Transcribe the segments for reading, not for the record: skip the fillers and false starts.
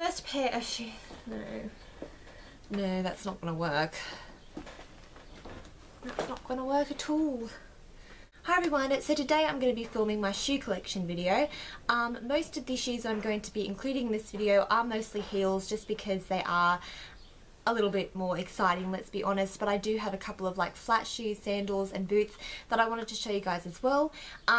First pair of shoes. No, that's not gonna work. That's not gonna work at all. Hi everyone, so today I'm going to be filming my shoe collection video. Most of the shoes I'm going to be including in this video are mostly heels, just because they are a little bit more exciting, let's be honest, but I do have a couple of like flat shoes, sandals and boots that I wanted to show you guys as well.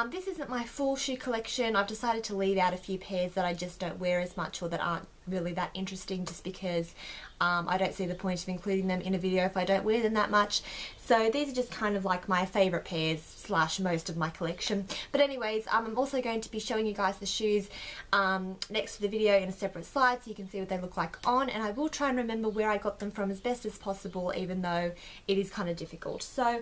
This isn't my full shoe collection. I've decided to leave out a few pairs that I just don't wear as much or that aren't really that interesting, just because I don't see the point of including them in a video if I don't wear them that much. So these are just kind of like my favourite pairs slash most of my collection. But anyways, I'm also going to be showing you guys the shoes next to the video in a separate slide so you can see what they look like on, and I will try and remember where I got them from as best as possible, even though it is kind of difficult. So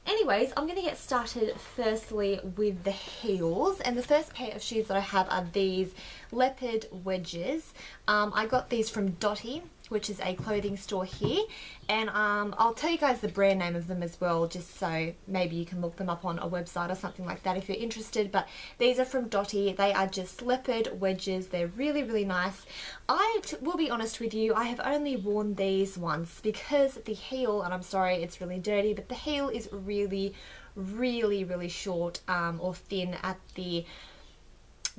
anyways, I'm going to get started firstly with the heels, and the first pair of shoes that I have are these Leopard wedges. I got these from Dotty, which is a clothing store here, and I'll tell you guys the brand name of them as well, just so maybe you can look them up on a website or something like that if you're interested. But these are from Dotty. They are just leopard wedges. They're really, really nice. I will be honest with you, I have only worn these once because the heel, and I'm sorry it's really dirty, but the heel is really, really, really short or thin at the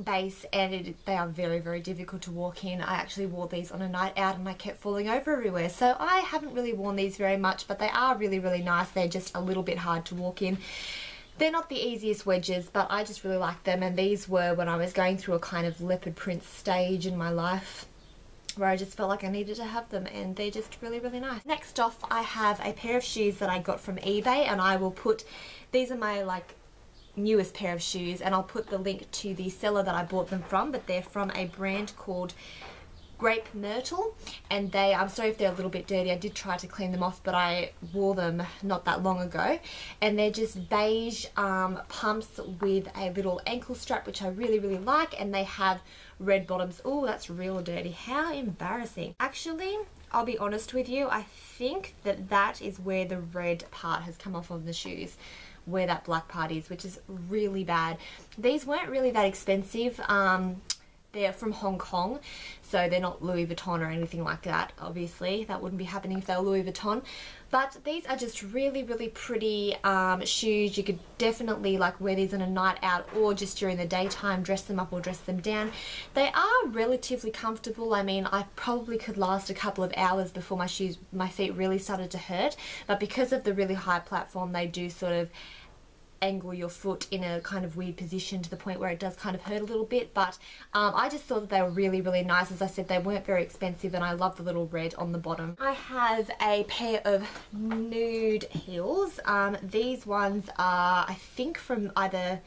base, and they are very, very difficult to walk in. I actually wore these on a night out and I kept falling over everywhere, so I haven't really worn these very much, but they are really, really nice. They're just a little bit hard to walk in. They're not the easiest wedges, but I just really like them, and these were when I was going through a kind of leopard print stage in my life where I just felt like I needed to have them, and they're just really, really nice. Next off, I have a pair of shoes that I got from eBay, and I will put, these are my like newest pair of shoes, and I'll put the link to the seller that I bought them from, but they're from a brand called Grape Myrtle, and they, I'm sorry if they're a little bit dirty, I did try to clean them off, but I wore them not that long ago, and they're just beige pumps with a little ankle strap, which I really, really like, and they have red bottoms. Oh, that's real dirty. How embarrassing. Actually, I'll be honest with you, I think that that is where the red part has come off of the shoes, where that black part is, which is really bad. These weren't really that expensive. They're from Hong Kong, so they're not Louis Vuitton or anything like that. Obviously that wouldn't be happening if they were Louis Vuitton, but these are just really, really pretty shoes. You could definitely like wear these on a night out or just during the daytime, dress them up or dress them down. They are relatively comfortable. I mean, I probably could last a couple of hours before my feet really started to hurt, but because of the really high platform, they do sort of angle your foot in a kind of weird position to the point where it does kind of hurt a little bit. But I just thought that they were really, really nice. As I said, they weren't very expensive, and I love the little red on the bottom. I have a pair of nude heels. These ones are, I think, from either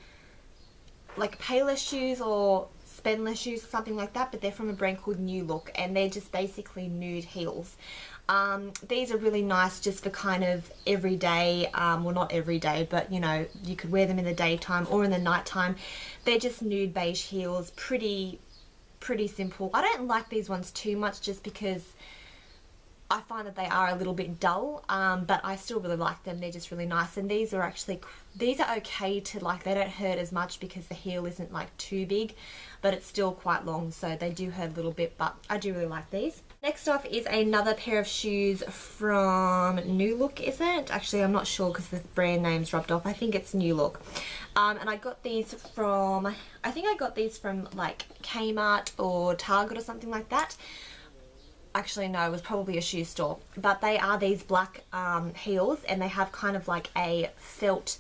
like Payless shoes or Spendless shoes or something like that, but they're from a brand called New Look, and they're just basically nude heels. These are really nice just for kind of everyday, well not everyday, but you know, you could wear them in the daytime or in the nighttime. They're just nude beige heels, pretty simple. I don't like these ones too much just because I find that they are a little bit dull, but I still really like them. They're just really nice, and these are actually, these are okay to like, they don't hurt as much because the heel isn't like too big, but it's still quite long, so they do hurt a little bit, but I do really like these. Next off is another pair of shoes from New Look, is it? Actually, I'm not sure because the brand name's rubbed off. I think it's New Look. And I got these from, I think I got these from like Kmart or Target or something like that. Actually, no, it was probably a shoe store. But they are these black heels, and they have kind of like a felt,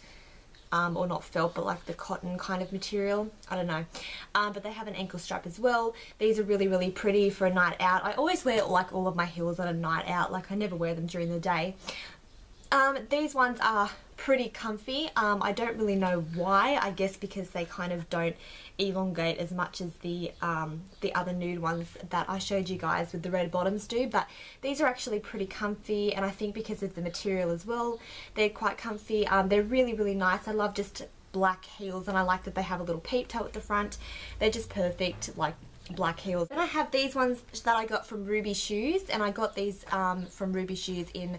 or not felt, but like the cotton kind of material. I don't know. But they have an ankle strap as well. These are really, really pretty for a night out. I always wear like all of my heels on a night out. Like I never wear them during the day. These ones are pretty comfy. I don't really know why. I guess because they kind of don't elongate as much as the other nude ones that I showed you guys with the red bottoms do, but these are actually pretty comfy, and I think because of the material as well, they're quite comfy. They're really, really nice. I love just black heels, and I like that they have a little peep toe at the front. They're just perfect, like black heels. Then I have these ones that I got from Ruby Shoes, and I got these from Ruby Shoes in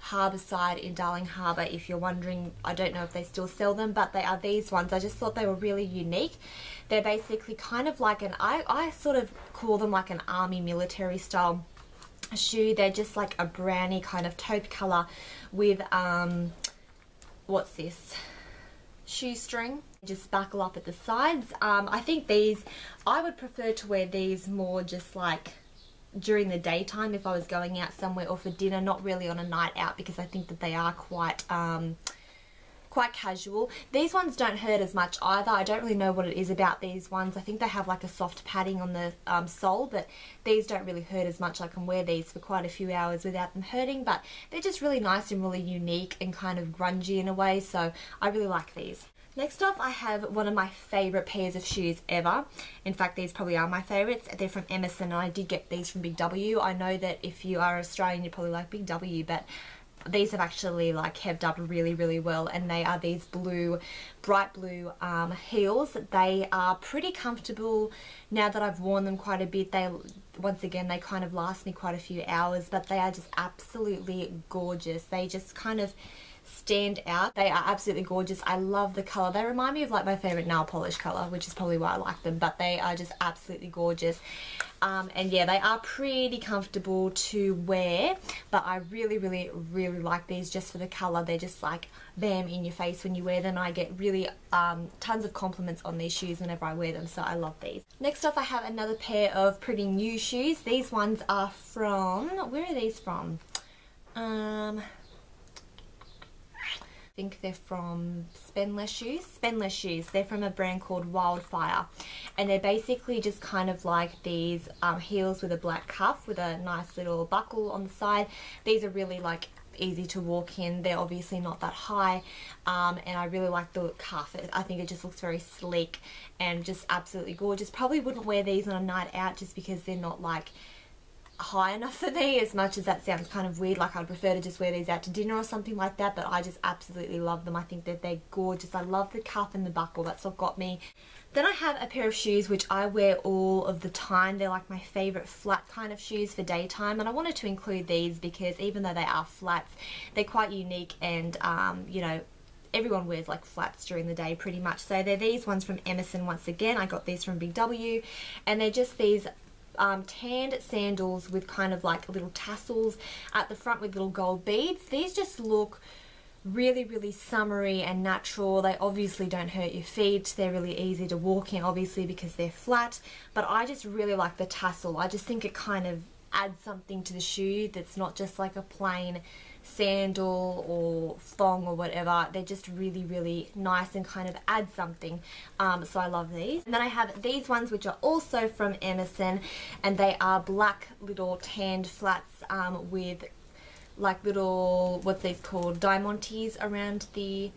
Harbourside in Darling Harbour. If you're wondering, I don't know if they still sell them, but they are these ones. I just thought they were really unique. They're basically kind of like an, I sort of call them like an army military style shoe. They're just like a browny kind of taupe colour with what's this, shoestring, just buckle up at the sides. I think these, I would prefer to wear these more just like during the daytime if I was going out somewhere or for dinner, not really on a night out, because I think that they are quite quite casual. These ones don't hurt as much either. I don't really know what it is about these ones. I think they have like a soft padding on the sole, but these don't really hurt as much. I can wear these for quite a few hours without them hurting, but they're just really nice and really unique and kind of grungy in a way, so I really like these. Next off, I have one of my favourite pairs of shoes ever. In fact, these probably are my favourites. They're from Emerson, and I did get these from Big W. I know that if you are Australian, you probably like Big W, but these have actually like kept up really, really well, and they are these blue, bright blue heels. They are pretty comfortable now that I've worn them quite a bit. They, once again, they kind of last me quite a few hours, but they are just absolutely gorgeous. They just kind of stand out. They are absolutely gorgeous. I love the colour. They remind me of like my favourite nail polish colour, which is probably why I like them, but they are just absolutely gorgeous. And yeah, they are pretty comfortable to wear, but I really, really, really like these just for the colour. They're just like bam in your face when you wear them. I get really tons of compliments on these shoes whenever I wear them, so I love these. Next off, I have another pair of pretty new shoes. These ones are from, where are these from? I think they're from Spenless Shoes. They're from a brand called Wildfire, and they're basically just kind of like these heels with a black cuff with a nice little buckle on the side. These are really like easy to walk in. They're obviously not that high, and I really like the cuff. I think it just looks very sleek and just absolutely gorgeous. Probably wouldn't wear these on a night out just because they're not like high enough for me, as much as that sounds kind of weird. Like, I'd prefer to just wear these out to dinner or something like that, but I just absolutely love them. I think that they're gorgeous. I love the cuff and the buckle. That's what got me. Then I have a pair of shoes which I wear all of the time. They're like my favourite flat kind of shoes for daytime, and I wanted to include these because even though they are flats, they're quite unique, and you know, everyone wears like flats during the day pretty much. So they're these ones from Emerson. Once again, I got these from Big W, and they're just these tanned sandals with kind of like little tassels at the front with little gold beads. These just look really, really summery and natural. They obviously don't hurt your feet. They're really easy to walk in, obviously, because they're flat, but I just really like the tassel. I just think it kind of adds something to the shoe that's not just like a plain sandal or thong or whatever. They're just really, really nice and kind of add something, so I love these. And then I have these ones which are also from Emerson, and they are black little tanned flats with like little, what's these called, diamantes around the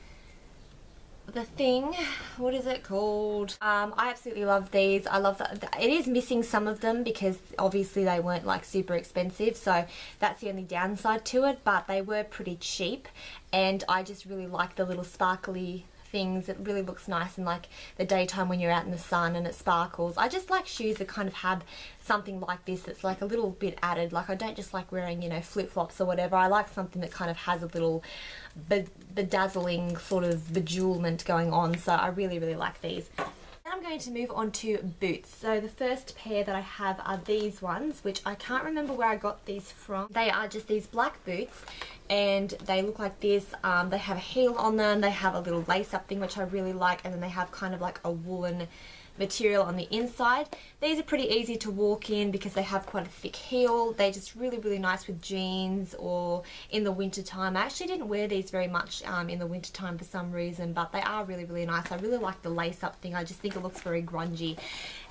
thing. What is it called? I absolutely love these. I love that it is missing some of them because obviously they weren't like super expensive, so that's the only downside to it, but they were pretty cheap, and I just really like the little sparkly things. It really looks nice in like the daytime when you're out in the sun and it sparkles. I just like shoes that kind of have something like this that's like a little bit added. Like, I don't just like wearing, you know, flip-flops or whatever. I like something that kind of has a little bedazzling sort of bejewelment going on, so I really, really like these. Then I'm going to move on to boots. So the first pair that I have are these ones, which I can't remember where I got these from. They are just these black boots, and they look like this. They have a heel on them, they have a little lace up thing which I really like, and then they have kind of like a woolen material on the inside. These are pretty easy to walk in because they have quite a thick heel. They're just really, really nice with jeans or in the winter time. I actually didn't wear these very much in the winter time for some reason, but they are really, really nice. I really like the lace up thing. I just think it looks very grungy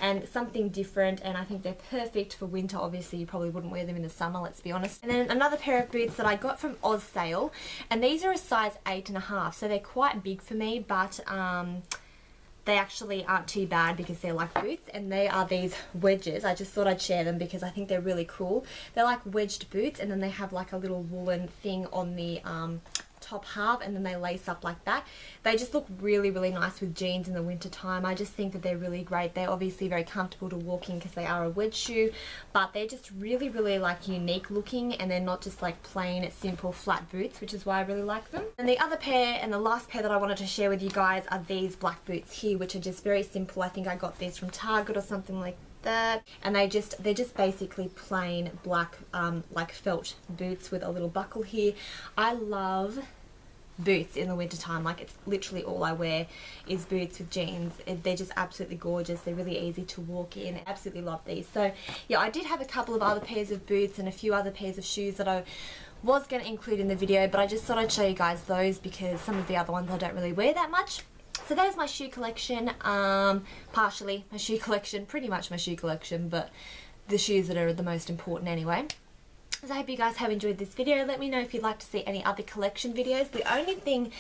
and something different, and I think they're perfect for winter. Obviously you probably wouldn't wear them in the summer, let's be honest. And then another pair of boots that I got from Oz Sale, and these are a size 8.5, so they're quite big for me, but they actually aren't too bad because they're like boots, and they are these wedges. I just thought I'd share them because I think they're really cool. They're like wedged boots, and then they have like a little woolen thing on the top half and then they lace up like that. They just look really, really nice with jeans in the winter time. I just think that they're really great. They're obviously very comfortable to walk in because they are a wedge shoe, but they're just really, really like unique looking, and they're not just like plain, simple, flat boots, which is why I really like them. And the other pair and the last pair that I wanted to share with you guys are these black boots here, which are just very simple. I think I got these from Target or something like that, and they're just basically plain black like felt boots with a little buckle here. I love boots in the winter time. Like, it's literally all I wear is boots with jeans. They're just absolutely gorgeous. They're really easy to walk in. I absolutely love these. So yeah, I did have a couple of other pairs of boots and a few other pairs of shoes that I was going to include in the video, but I just thought I'd show you guys those because some of the other ones I don't really wear that much. So that is my shoe collection, partially my shoe collection, pretty much my shoe collection, but the shoes that are the most important anyway. So I hope you guys have enjoyed this video. Let me know if you'd like to see any other collection videos. The only thing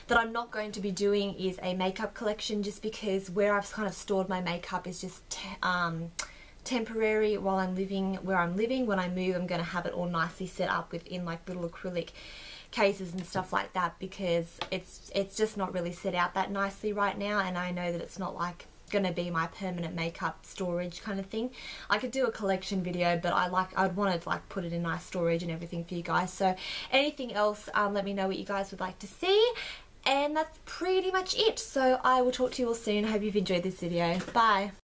that I'm not going to be doing is a makeup collection, just because where I've kind of stored my makeup is just temporary while I'm living where I'm living. When I move, I'm going to have it all nicely set up within like little acrylic cases and stuff like that, because it's just not really set out that nicely right now, and I know that it's not like gonna be my permanent makeup storage kind of thing. I could do a collection video, but I'd want to like put it in nice storage and everything for you guys. So anything else, let me know what you guys would like to see, and that's pretty much it. So I will talk to you all soon. I hope you've enjoyed this video. Bye.